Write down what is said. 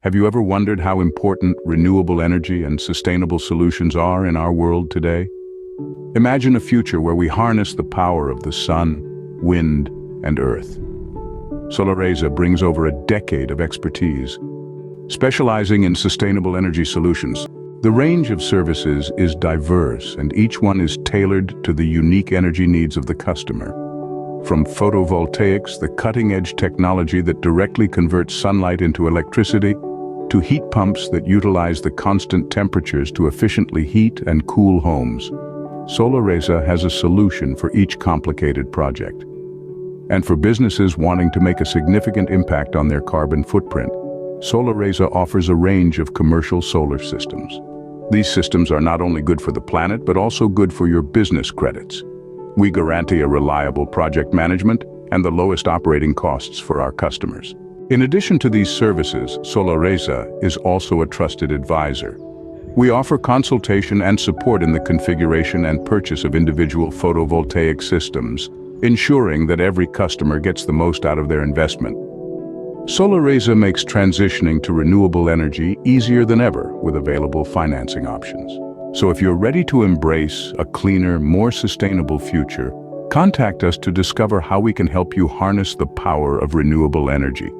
Have you ever wondered how important renewable energy and sustainable solutions are in our world today? Imagine a future where we harness the power of the sun, wind, and earth. Solareza brings over a decade of expertise, specializing in sustainable energy solutions. The range of services is diverse, and each one is tailored to the unique energy needs of the customer. From photovoltaics, the cutting-edge technology that directly converts sunlight into electricity, to heat pumps that utilize the constant temperatures to efficiently heat and cool homes, Solareza has a solution for each complicated project. And for businesses wanting to make a significant impact on their carbon footprint, Solareza offers a range of commercial solar systems. These systems are not only good for the planet, but also good for your business credits. We guarantee a reliable project management and the lowest operating costs for our customers. In addition to these services, Solareza is also a trusted advisor. We offer consultation and support in the configuration and purchase of individual photovoltaic systems, ensuring that every customer gets the most out of their investment. Solareza makes transitioning to renewable energy easier than ever with available financing options. So if you're ready to embrace a cleaner, more sustainable future, contact us to discover how we can help you harness the power of renewable energy.